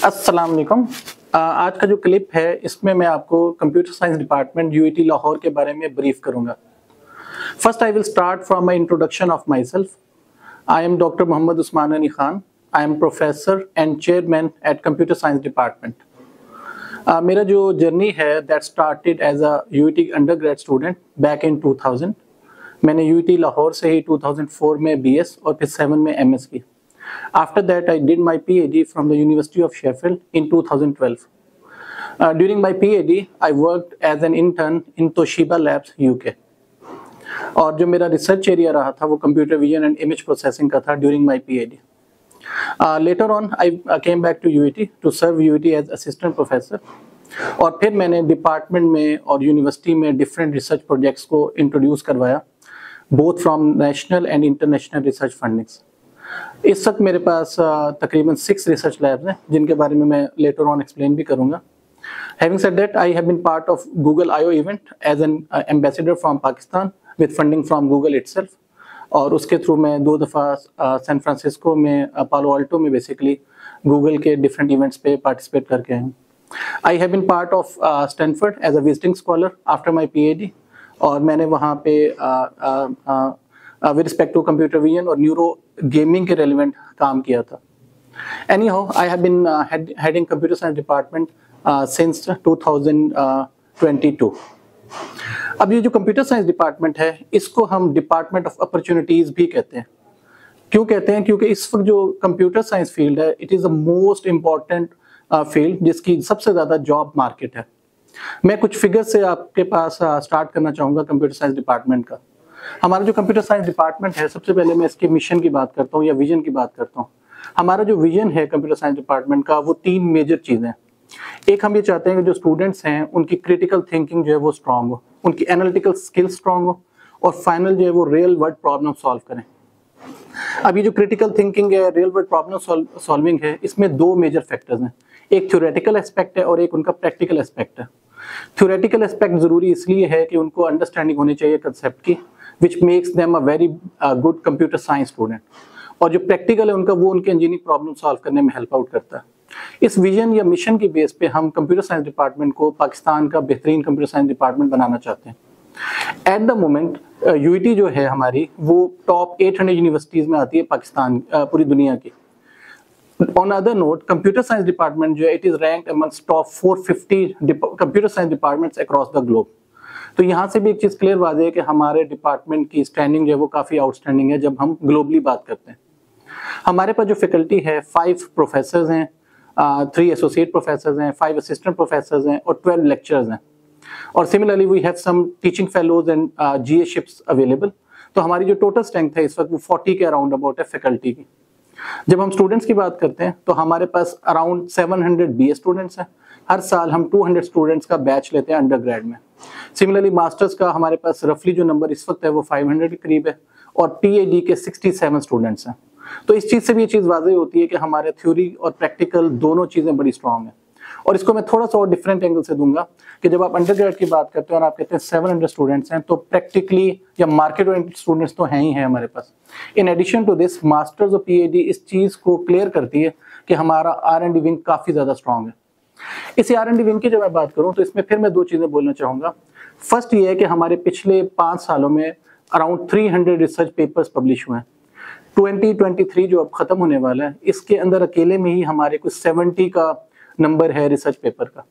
अस्सलाम वालेकुम। आज का जो क्लिप है इसमें मैं आपको computer science department UIT Lahore के बारे में ब्रीफ करूंगा। First I will start from my introduction of myself. I am doctor Mohammad Usman Ghani Khan. I am professor and chairman at computer science department. मेरा जो जर्नी है that started as a UIT undergrad student back in 2000। मैंने UIT Lahore से ही 2004 में BS और फिर 7 में MS की। After that, I did my PhD from the University of Sheffield in 2012. During my PhD, I worked as an intern in Toshiba Labs, UK. और जो मेरा रिसर्च एरिया रहा था वो computer vision and image processing का था during my PhD. Later on I came back to UIT to serve UIT as assistant professor. और फिर मैंने डिपार्टमेंट में और यूनिवर्सिटी में डिफरेंट रिसर्च प्रोजेक्ट्स को इंट्रोड्यूस करवाया, both from national and international research fundings. इस वक्त मेरे पास तकरीबन 6 रिसर्च लैब्स हैं जिनके बारे में मैं लेटर ऑन एक्सप्लेन भी करूंगा। Having said that, I have been part of Google I/O event as an ambassador from Pakistan with funding from Google itself। और उसके थ्रू मैं 2 दफ़ा सैन फ्रांसिस्को में पालो अल्टो में बेसिकली गूगल के different events पे पार्टिसिपेट करके आए हूँ। I have been part of Stanford as a visiting scholar after my PhD. और मैंने वहाँ पे with respect to computer vision और न्यूरो गेमिंग के रेलिवेंट काम किया था। Anyhow, I have been heading computer science department since 2022। अब ये जो कंप्यूटर साइंस डिपार्टमेंट है इसको हम डिपार्टमेंट ऑफ अपॉर्चुनिटीज भी कहते हैं। क्यों कहते हैं? क्योंकि इस वक्त जो कंप्यूटर साइंस फील्ड है it is the most important field जिसकी सबसे ज़्यादा जॉब मार्केट है। मैं कुछ फिगर से आपके पास स्टार्ट करना चाहूँगा कंप्यूटर साइंस डिपार्टमेंट का। हमारा जो कंप्यूटर साइंस डिपार्टमेंट है, सबसे पहले मैं इसके मिशन की बात करता हूँ या विजन की बात करता हूँ। हमारा जो विजन है कंप्यूटर साइंस डिपार्टमेंट का वो 3 मेजर चीज़ें। एक, हम ये चाहते हैं कि जो स्टूडेंट्स हैं उनकी क्रिटिकल थिंकिंग जो है वो स्ट्रांग हो, उनकी एनालिटिकल स्किल्स स्ट्रांग हो और फाइनल जो है वो रियल वर्ल्ड प्रॉब्लम सॉल्व करें। अब ये जो क्रिटिकल थिंकिंग है, रियल वर्ल्ड प्रॉब्लम सॉल्विंग है, इसमें 2 मेजर फैक्टर्स हैं। एक थ्योरेटिकल एस्पेक्ट है और एक उनका प्रैक्टिकल एस्पेक्ट है। थ्योरेटिकल एस्पेक्ट ज़रूरी इसलिए है कि उनको अंडरस्टैंडिंग होनी चाहिए कंसेप्ट की, which makes them a very good computer science student। और जो प्रैक्टिकल है उनका वो उनके इंजीनियरिंग प्रॉब्लम सॉल्व करने में हेल्प आउट करता है। इस विजन या मिशन की बेस पे हम कंप्यूटर साइंस डिपार्टमेंट को पाकिस्तान का बेहतरीन कंप्यूटर साइंस डिपार्टमेंट बनाना चाहते हैं। एट द मोमेंट यूआईटी जो है हमारी वो टॉप 800 यूनिवर्सिटीज़ में आती है पाकिस्तान पूरी दुनिया की। On other note, computer science department जो है it is ranked amongst top 450 computer science departments across the globe। तो यहाँ से भी एक चीज़ क्लियर बात है कि हमारे डिपार्टमेंट की स्टैंडिंग जो है वो काफ़ी आउटस्टैंडिंग है जब हम ग्लोबली बात करते हैं। हमारे पास जो फैकल्टी है 5 प्रोफेसर्स हैं, 3 एसोसिएट प्रोफेसर्स हैं, 5 असिस्टेंट प्रोफेसर्स हैं और 12 लेक्चरर्स हैं। और similarly we have some teaching fellows and GAships available. तो हमारी जो टोटल स्ट्रेंथ है इस वक्त वो 40 के अराउंड अबाउट है फैकल्टी की। जब हम स्टूडेंट्स की बात करते हैं तो हमारे पास अराउंड 700 बीए स्टूडेंट्स हैं। हर साल हम 200 स्टूडेंट्स का बैच लेते हैं अंडर ग्रेड में। सिमिलरली मास्टर्स का हमारे पास रफली जो नंबर इस वक्त है वो 500 के करीब है और पीएचडी के 67 स्टूडेंट्स हैं। तो इस चीज़ से भी ये चीज़ वाज़ेह होती है कि हमारे थ्योरी और प्रैक्टिकल दोनों चीज़ें बड़ी स्ट्रांग हैं। और इसको मैं थोड़ा सा और डिफरेंट एंगल से दूंगा कि जब आप अंडर ग्रेड की बात करते हैं और आप कहते हैं 700 स्टूडेंट्स हैं तो प्रैक्टिकली या मार्केट ओरिएंटेड स्टूडेंट्स तो हैं ही हैं हमारे पास। In addition to this masters और पीएचडी इस चीज़ को क्लियर करती है कि हमारा R&D विंग काफ़ी ज़्यादा स्ट्रांग है। इस R&D विंग की जब मैं बात करूं तो इसमें फिर मैं 2 चीज़ें बोलना चाहूँगा। फर्स्ट ये है कि हमारे पिछले 5 सालों में अराउंड 300 रिसर्च पेपर्स पब्लिश हुए हैं। 2023 जो अब ख़त्म होने वाला है इसके अंदर अकेले में ही हमारे कुछ 70 का नंबर है रिसर्च पेपर का,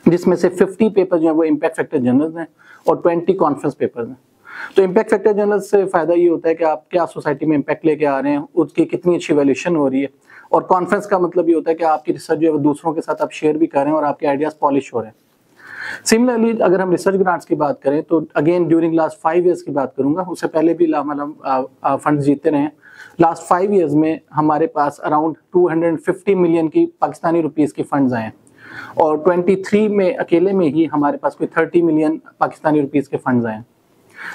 जिसमें से 50 पेपर जो है वो इम्पैक्ट फैक्टर जर्नल्स हैं और 20 कॉन्फ्रेंस पेपर्स हैं। तो इम्पैक्ट फैक्टर जर्नल से फ़ायदा ये होता है कि आप क्या सोसाइटी में इम्पैक्ट लेके आ रहे हैं, उसकी कितनी अच्छी वैल्यूएशन हो रही है। और कॉन्फ्रेंस का मतलब ये होता है कि आपकी रिसर्च जो है वो दूसरों के साथ आप शेयर भी कर रहे हैं और आपके आइडियाज़ पॉलिश हो रहे हैं। सिमिलरली अगर हम रिसर्च ग्रांट्स की बात करें तो अगेन ड्यूरिंग लास्ट 5 ईयर्स की बात करूंगा, उससे पहले भी हम फंड्स जीतते रहे हैं। लास्ट 5 ईयर्स में हमारे पास अराउंड 250 मिलियन की पाकिस्तानी रुपीज़ की फंड्स आए हैं और 23 में अकेले में ही हमारे पास कोई 30 मिलियन पाकिस्तानी रुपीज़ के फंड्स आए हैं।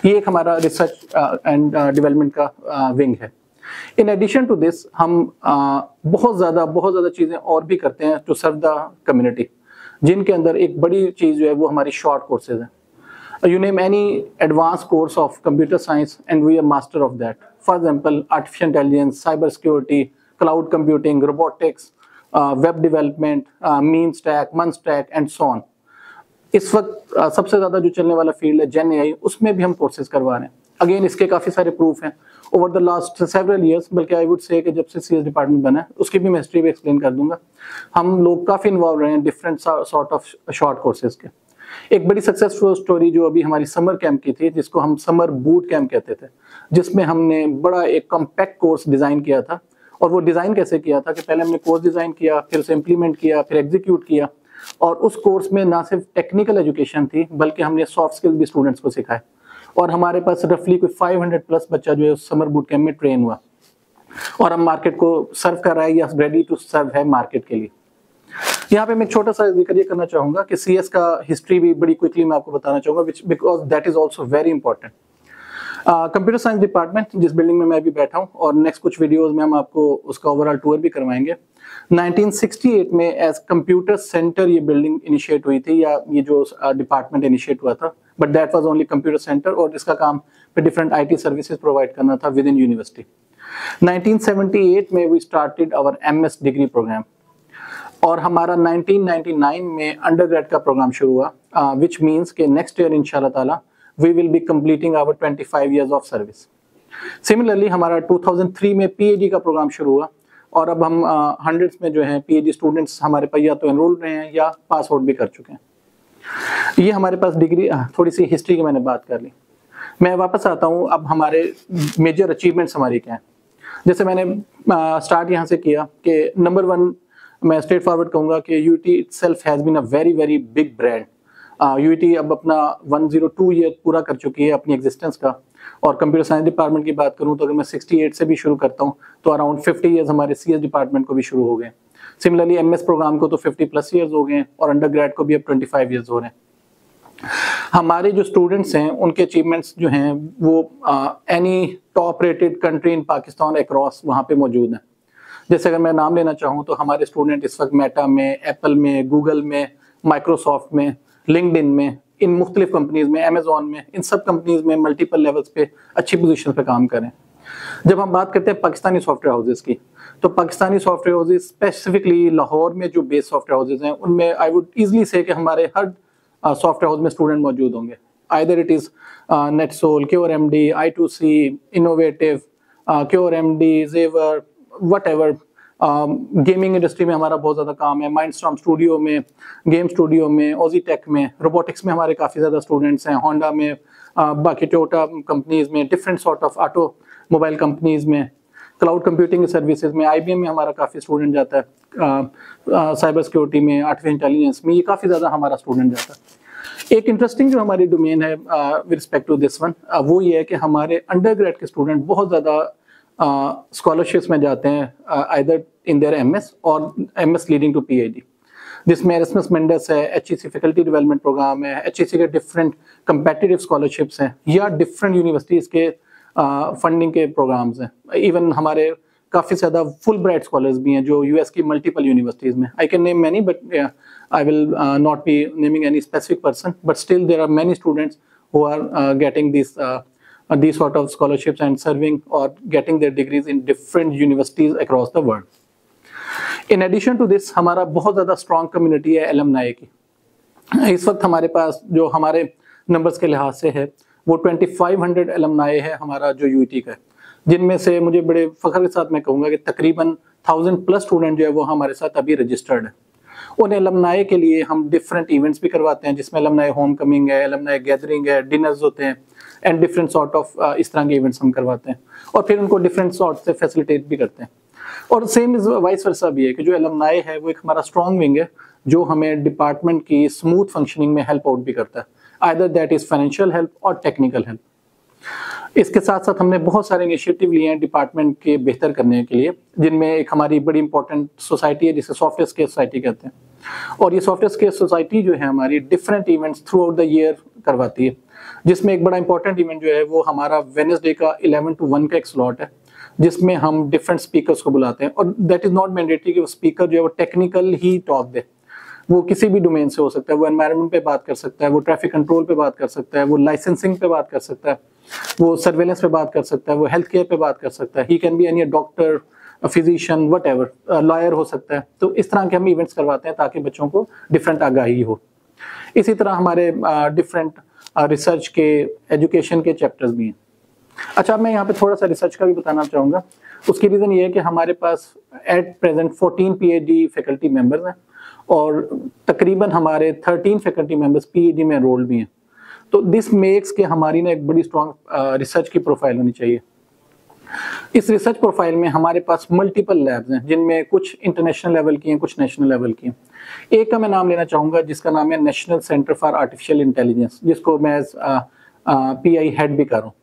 ये एक हमारा रिसर्च एंड डेवलपमेंट का विंग है। इन एडिशन टू दिस हम बहुत ज़्यादा चीज़ें और भी करते हैं टू सर्व द कम्युनिटी, जिनके अंदर एक बड़ी चीज़ जो है वो हमारी शॉर्ट कोर्सेज हैं। You name any advanced course of computer science and we are master of that. For example, artificial intelligence, cyber security, cloud computing, robotics, web development, mean stack, मन स्टैक एंड सो ऑन। इस वक्त सबसे ज़्यादा जो चलने वाला field है जेन AI, उसमें भी हम कोर्सेज करवा रहे हैं। अगेन इसके काफ़ी सारे प्रूफ हैं over the last several years, बल्कि आई वुड से कि जब से सीएस डिपार्टमेंट बना है उसकी भी मैं हिस्ट्री भी एक्सप्लेन कर दूंगा। हम लोग काफ़ी इन्वॉल्व रहे हैं different sort of short courses के। एक बड़ी सक्सेसफुल स्टोरी जो अभी हमारी समर कैंप की थी, जिसको हम समर बूट कैंप कहते थे, जिसमें हमने बड़ा एक कॉम्पैक्ट कोर्स डिज़ाइन किया था। और वो डिज़ाइन कैसे किया था कि पहले हमने कोर्स डिज़ाइन किया, फिर उसे इम्प्लीमेंट किया, फिर एग्जीक्यूट किया। और उस कोर्स में ना सिर्फ टेक्निकल एजुकेशन थी, बल्कि हमने सॉफ्ट स्किल्स भी स्टूडेंट्स को सिखाए। और हमारे पास रफली कोई 500 प्लस बच्चा जो है उस समर बूट कैंप में ट्रेन हुआ, और हम मार्केट को सर्व कर रहा है या रेडी टू सर्व है मार्केट के लिए। यहाँ पे मैं एक छोटा सा जिक्र ये करना चाहूंगा कि सीएस का हिस्ट्री भी बड़ी क्विकली मैं आपको बताना चाहूंगा, because that is also very important. Computer science department जिस बिल्डिंग में मैं अभी बैठा हूँ, और नेक्स्ट कुछ वीडियोस में हम आपको उसका ओवरऑल टूर भी करवाएंगे। 1968 में एज कंप्यूटर सेंटर ये बिल्डिंग इनिशिएट हुई थी, या ये जो डिपार्टमेंट इनिशिएट हुआ था, but that was only computer centre, और इसका काम पे डिफरेंट आईटी सर्विसेज प्रोवाइड करना था विद इन यूनिवर्सिटी। 1978 में we started our MS degree program, और हमारा 1999 में अंडरग्रेड का प्रोग्राम शुरू हुआ, विच मीन्स के नेक्स्ट ईयर इंशाल्लाह ताला we will be completing our 25 years of service. Similarly हमारा 2003 में पीएचडी का प्रोग्राम शुरू हुआ, और अब हम हंड्रेड्स में जो हैं पीएचडी स्टूडेंट्स हमारे पास या तो एनरोल रहे हैं या पास आउट भी कर चुके हैं। ये हमारे पास डिग्री, थोड़ी सी हिस्ट्री की मैंने बात कर ली। मैं वापस आता हूँ, अब हमारे मेजर अचीवमेंट्स हमारी क्या हैं। जैसे मैंने स्टार्ट यहाँ से किया कि नंबर 1 मैं स्ट्रेट फॉरवर्ड कहूँगा कि UT itself has been a very very big brand. UT अब अपना 102 ईयर पूरा कर चुकी है अपनी एग्जिस्टेंस का। और कंप्यूटर साइंस डिपार्टमेंट की बात करूँ तो अगर मैं 68 से भी शुरू करता हूँ तो अराउंड 50 ईयर्स हमारे सीएस डिपार्टमेंट को भी शुरू हो गए। सिमिलरली एमएस प्रोग्राम को तो 50 प्लस ईयर्स हो गए, और अंडरग्रेड को भी अब 25 ईयर्स हो रहे हैं। हमारे जो स्टूडेंट्स हैं उनके अचीवमेंट्स जो हैं वो any top rated country in Pakistan across वहाँ पे मौजूद हैं। जैसे अगर मैं नाम लेना चाहूँ तो हमारे स्टूडेंट इस वक्त मेटा में, एप्पल में, गूगल में, माइक्रोसॉफ्ट में, लिंक्डइन में, इन मुख्तलिफ कंपनीज में, अमेजोन में, इन सब कंपनीज में मल्टीपल लेवल्स पे अच्छी पोजीशन पे काम करें। जब हम बात करते हैं पाकिस्तानी सॉफ्टवेयर हाउसेज की, तो Pakistani software houses specifically Lahore में जो बेस सॉफ्टवेयर हाउसेज हैं उनमें आई वुड ईजिली से कि हमारे हर सॉफ्टवेयर हाउस में स्टूडेंट मौजूद होंगे। Either it is NetSol, CureMD, I2C, innovative, CureMD, Xavor, whatever. Gaming industry में हमारा बहुत ज़्यादा काम है, माइंडस्टॉर्म स्टूडियो में, गेम स्टूडियो में, ओजी टेक में, रोबोटिक्स में हमारे काफ़ी ज़्यादा स्टूडेंट्स हैं, होंडा में, बाकी टोयोटा कंपनीज में, different sort of auto mobile companies में, क्लाउड कंप्यूटिंग सर्विसेज में, IBM में हमारा काफ़ी स्टूडेंट जाता है, साइबर सिक्योरिटी में, आर्टिफिशियल इंटेलिजेंस में, ये काफ़ी ज़्यादा हमारा स्टूडेंट जाता है। एक इंटरेस्टिंग जो हमारी डोमेन है with respect to this one, वो ये है कि हमारे अंडरग्रेड के स्टूडेंट बहुत ज़्यादा स्कॉलरशिप्स में जाते हैं, आइदर इन देयर एमएस और एमएस लीडिंग टू पीएचडी, जिसमें एरasmus मेंडस है, HEC फैकल्टी डेवलपमेंट प्रोग्राम है, HEC के डिफरेंट कंपेटिटिव स्कॉलरशिप्स हैं, या डिफरेंट यूनिवर्सिटीज़ के फंडिंग के प्रोग्राम्स हैं। इवन हमारे काफ़ी ज़्यादा फुल ब्राइट स्कॉलर्स भी हैं जो यूएस की मल्टीपल यूनिवर्सिटीज़ में, I can name many but I will not be naming any specific person, but still there are many students who are getting this these sort of scholarships and serving or getting their degrees in different universities across the world. In addition to this, हमारा बहुत ज़्यादा strong community है alumni की। इस वक्त हमारे पास जो हमारे numbers के लिहाज से है वो 2500 alumni है हमारा जो यूटी का है, जिनमें से मुझे बड़े फख्र के साथ मैं कहूँगा कि तकरीबन 1000 प्लस स्टूडेंट जो है वो हमारे साथ अभी रजिस्टर्ड है। उन एलमनाई के लिए हम डिफरेंट इवेंट्स भी करवाते हैं, जिसमें एलमनाई होम कमिंग है, एलमनाई गैदरिंग है, डिनर्स होते हैं, एंड डिफरेंट सॉर्ट ऑफ इस तरह के इवेंट्स हम करवाते हैं, और फिर उनको डिफरेंट सॉर्ट से फैसिलिटेट भी करते हैं। और सेम इज वाइस वर्सा भी है कि जो एलमनाई है वो एक हमारा स्ट्रॉन्ग विंग है जो हमें डिपार्टमेंट की स्मूथ फंक्शनिंग में हेल्प आउट भी करता है, either that is financial help और टेक्निकल हेल्प। इसके साथ साथ हमने बहुत सारे इनिशिएटिव लिए हैं डिपार्टमेंट के बेहतर करने के लिए, जिनमें एक हमारी बड़ी इंपॉर्टेंट सोसाइटी है जिसे सॉफ्टवेयर स्केल सोसाइटी कहते हैं, और ये सॉफ्टवेयर स्केल सोसाइटी जो है हमारी different events through out the year करवाती है, जिसमें एक बड़ा इंपॉर्टेंट इवेंट जो है वो हमारा वेडनेसडे का 11 to 1 का एक स्लॉट है, जिसमें हम डिफरेंट स्पीकर्स को बुलाते हैं, और दैट इज नॉट मैंडेटरी कि वो स्पीकर जो है वो टेक्निकल ही टॉक दे, वो किसी भी डोमेन से हो सकता है, वो एनवायरनमेंट पे बात कर सकता है, वो ट्रैफिक कंट्रोल पे बात कर सकता है, वो लाइसेंसिंग पे बात कर सकता है, वो सर्वेलेंस पे बात कर सकता है, वो हेल्थ केयर पे बात कर सकता है, he can be any doctor, physician, what lawyer हो सकता है। तो इस तरह के हम इवेंट्स करवाते हैं ताकि बच्चों को डिफरेंट आगाही हो। इसी तरह हमारे डिफरेंट रिसर्च के, एजुकेशन के चैप्टर्स भी हैं। अच्छा, मैं यहाँ पे थोड़ा सा रिसर्च का भी बताना चाहूँगा। उसकी रीज़न ये है कि हमारे पास at present 14 PhD faculty members हैं और तकरीबन हमारे 13 फैकल्टी मेंबर्स PhD में एनरोल्ड भी हैं। तो दिस मेक्स के हमारी ना एक बड़ी स्ट्रॉन्ग रिसर्च की प्रोफाइल होनी चाहिए। इस रिसर्च प्रोफाइल में हमारे पास मल्टीपल लैब्स हैं, जिनमें कुछ इंटरनेशनल लेवल की हैं, कुछ नेशनल लेवल की हैं। एक का मैं नाम लेना चाहूँगा जिसका नाम है national centre for artificial intelligence, जिसको मैं PI हेड भी कर रहा हूँ।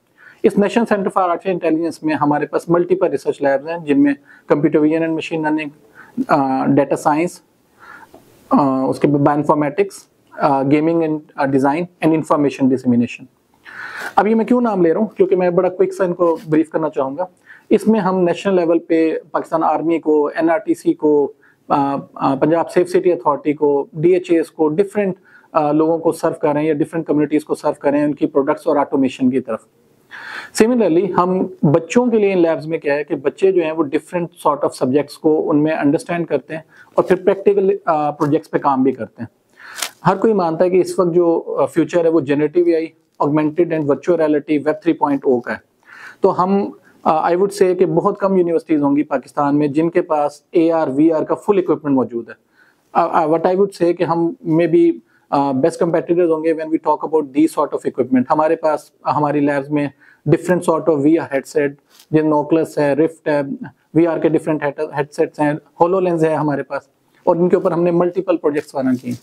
इस national centre for artificial intelligence में हमारे पास मल्टीपल रिसर्च लैब्स हैं, जिनमें computer vision and machine learning, data science, उसके बाद bioinformatics, gaming and design and information dissemination. अब ये मैं क्यों नाम ले रहा हूँ, क्योंकि मैं बड़ा क्विक सा इनको ब्रीफ करना चाहूँगा। इसमें हम नेशनल लेवल पे पाकिस्तान आर्मी को, NRTC को, पंजाब सेफ सिटी अथॉरिटी को, DHAS को, डिफरेंट लोगों को सर्व कर रहे हैं या डिफरेंट कम्युनिटीज़ को सर्व कर रहे हैं उनकी प्रोडक्ट्स और ऑटोमेशन की तरफ। सिमिलरली हम बच्चों के लिए इन लैब्स में क्या है कि बच्चे जो हैं वो डिफरेंट सॉर्ट ऑफ सब्जेक्ट्स को उनमें अंडरस्टैंड करते हैं और फिर प्रैक्टिकल प्रोजेक्ट्स पे काम भी करते हैं। हर कोई मानता है कि इस वक्त जो फ्यूचर है वो generative AI, augmented and virtual reality, web 3.0 का है। तो हम आई वुड से कि बहुत कम यूनिवर्सिटीज़ होंगी पाकिस्तान में जिनके पास AR VR का फुल इक्विपमेंट मौजूद है। व्हाट आई वुड से कि हम मे बी बेस्ट कंपेटिटर्स होंगे when we talk about the sort of equipment. हमारे पास हमारी लैब्स में different sort of VR headset, जिन ओकुलस है, रिफ्ट है, VR के डिफरेंट हेडसेट्स हैं, होलोलेंस है हमारे पास, और इनके ऊपर हमने मल्टीपल प्रोजेक्ट्स बना किए।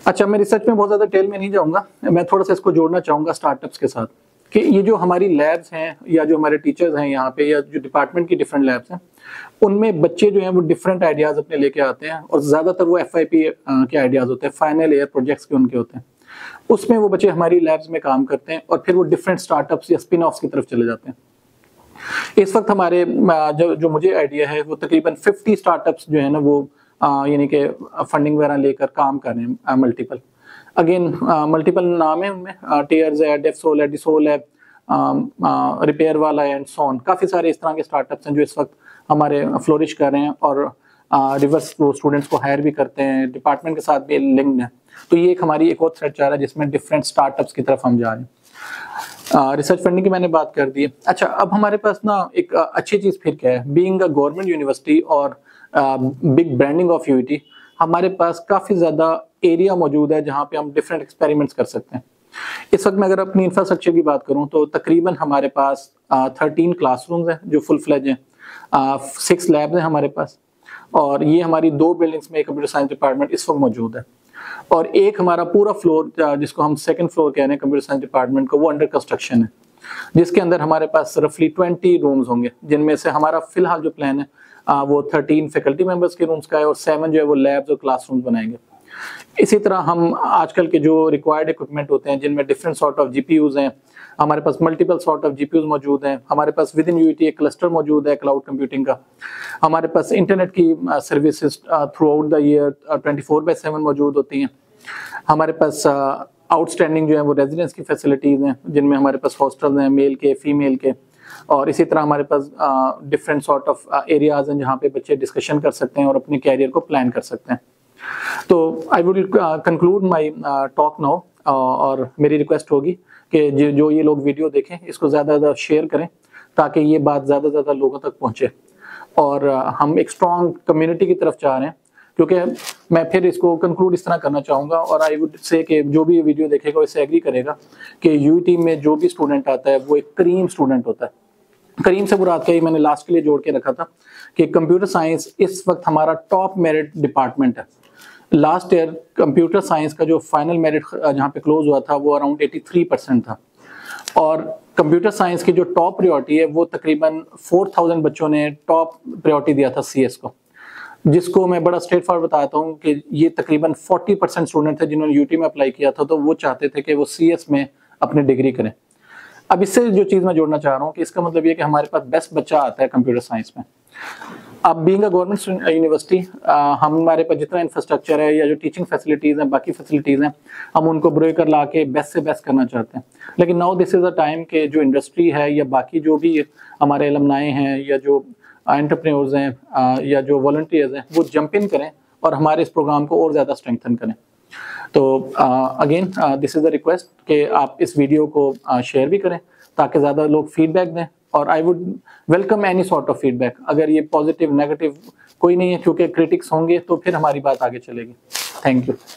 अच्छा, मैं रिसर्च में बहुत ज़्यादा डिटेल में नहीं जाऊँगा, मैं थोड़ा सा इसको जोड़ना चाहूँगा स्टार्टअप्स के साथ कि ये जो हमारी लैब्स हैं या जो हमारे टीचर्स हैं यहाँ पे या जो डिपार्टमेंट की डिफरेंट लैब्स हैं, उनमें बच्चे जो हैं वो डिफरेंट आइडियाज़ अपने लेके आते हैं और ज़्यादातर वो FIP के आइडियाज़ होते हैं, फाइनल ईयर प्रोजेक्ट्स के उनके होते हैं। उसमें वो बच्चे हमारी लैब्स में काम करते हैं और फिर वो डिफरेंट स्टार्टअप्स या स्पिन ऑफ्स की तरफ चले जाते हैं। इस वक्त हमारे जो मुझे आइडिया है वो तकरीबन 50 स्टार्टअप्स जो है ना वो यानी कि फंडिंग वगैरह लेकर काम कर रहे हैं मल्टीपल। अगेन मल्टीपल नाम है उनमें, टेयर्स है, डेफसोल है, डिसोल है, रिपेयर वाला है एंड सॉन। काफ़ी सारे इस तरह के स्टार्टअप्स हैं जो इस वक्त हमारे फ्लोरिश कर रहे हैं और रिवर्स वो स्टूडेंट्स को हायर भी करते हैं, डिपार्टमेंट के साथ भी लिंक्ड है। तो ये एक हमारी एक और थ्रेड चाह रहा है जिसमें डिफरेंट स्टार्टअप्स की तरफ हम जा रहे हैं। रिसर्च फंडिंग की मैंने बात कर दी है। अच्छा, अब हमारे पास ना एक अच्छी चीज़ फिर क्या है, बीइंग अ गवर्नमेंट यूनिवर्सिटी और बिग ब्रांडिंग ऑफ UT, हमारे पास काफ़ी ज़्यादा एरिया मौजूद है जहाँ पे हम डिफरेंट एक्सपेरिमेंट्स कर सकते हैं। इस वक्त मैं अगर अपनी इंफ्रास्ट्रक्चर की बात करूँ तो तकरीबन हमारे पास 13 क्लासरूम्स हैं जो फुल फ्लेज हैं, 6 लैब्स हैं हमारे पास, और ये हमारी 2 बिल्डिंग्स में कंप्यूटर साइंस डिपार्टमेंट इस वक्त मौजूद है, और एक हमारा पूरा फ्लोर जिसको हम सेकंड फ्लोर कह रहे हैं कंप्यूटर साइंस डिपार्टमेंट को, वो अंडर कंस्ट्रक्शन है, जिसके अंदर हमारे पास रफली 20 रूम्स होंगे, जिनमें से हमारा फिलहाल जो प्लान है वो 13 फैकल्टी मेंबर्स के रूम्स का है और 7 जो है वो लैब्स और क्लासरूम्स बनाएंगे। इसी तरह हम आजकल के जो रिक्वायर्ड इक्विपमेंट होते हैं जिनमें डिफरेंट सॉर्ट ऑफ GPUs हैं, हमारे पास मल्टीपल सॉर्ट ऑफ GPUs मौजूद हैं, हमारे पास विद इन UT एक क्लस्टर मौजूद है क्लाउड कंप्यूटिंग का, हमारे पास इंटरनेट की services through out the year 24/7 मौजूद होती हैं, हमारे पास आउटस्टैंडिंग जो है वो रेजिडेंस की फैसिलिटीज़ हैं जिनमें हमारे पास हॉस्टल्स हैं मेल के, फीमेल के, और इसी तरह हमारे पास डिफरेंट सॉर्ट ऑफ एरियाज़ हैं जहाँ पे बच्चे डिस्कशन कर सकते हैं और अपने कैरियर को प्लान कर सकते हैं। तो I would conclude my talk now, और मेरी रिक्वेस्ट होगी कि जो ये लोग वीडियो देखें इसको ज़्यादा ज़्यादा शेयर करें ताकि ये बात ज़्यादा से ज़्यादा लोगों तक पहुँचे, और हम एक स्ट्रॉन्ग कम्युनिटी की तरफ जा रहे हैं। क्योंकि मैं फिर इसको कंक्लूड इस तरह करना चाहूँगा, और आई वुड से कि जो भी ये वीडियो देखेगा इससे एग्री करेगा कि UT में जो भी स्टूडेंट आता है वो एक करीम स्टूडेंट होता है। करीम से मुराद का ही मैंने लास्ट के लिए जोड़ के रखा था कि कंप्यूटर साइंस इस वक्त हमारा टॉप मेरिट डिपार्टमेंट है। लास्ट ईयर कंप्यूटर साइंस का जो फाइनल मेरिट जहाँ पे क्लोज हुआ था वो अराउंड 83% था, और कंप्यूटर साइंस की जो टॉप प्रायोरिटी है वो तकरीबन 4000 बच्चों ने टॉप प्रायोरिटी दिया था CS को, जिसको मैं बड़ा स्ट्रेट फॉरवर्ड बताता हूँ कि ये तकरीबन 40% स्टूडेंट थे जिन्होंने UT में अप्लाई किया था, तो वो चाहते थे कि वो CS में अपनी डिग्री करें। अब इससे जो चीज़ मैं जोड़ना चाह रहा हूँ कि इसका मतलब ये कि हमारे पास बेस्ट बच्चा आता है कंप्यूटर साइंस में। अब बीइंग अ गवर्नमेंट यूनिवर्सिटी हमारे पास जितना इंफ्रास्ट्रक्चर है या जो टीचिंग फैसिलिटीज़ हैं, बाकी फैसिलिटीज़ हैं, हम उनको ब्रो कर ला के बेस्ट से बेस्ट करना चाहते हैं। लेकिन now this is a time के जो इंडस्ट्री है या बाकी जो भी हमारे एलमनाए हैं या जो एंटरप्रेन्योर्स हैं या जो वॉलंटियर्स हैं वो जंप इन करें और हमारे इस प्रोग्राम को और ज़्यादा स्ट्रेंथन करें। तो again this is the request कि आप इस वीडियो को शेयर भी करें ताकि ज़्यादा लोग फीडबैक दें, और I would welcome any sort of feedback. अगर ये पॉजिटिव नेगेटिव कोई नहीं है, क्योंकि क्रिटिक्स होंगे तो फिर हमारी बात आगे चलेगी। Thank you.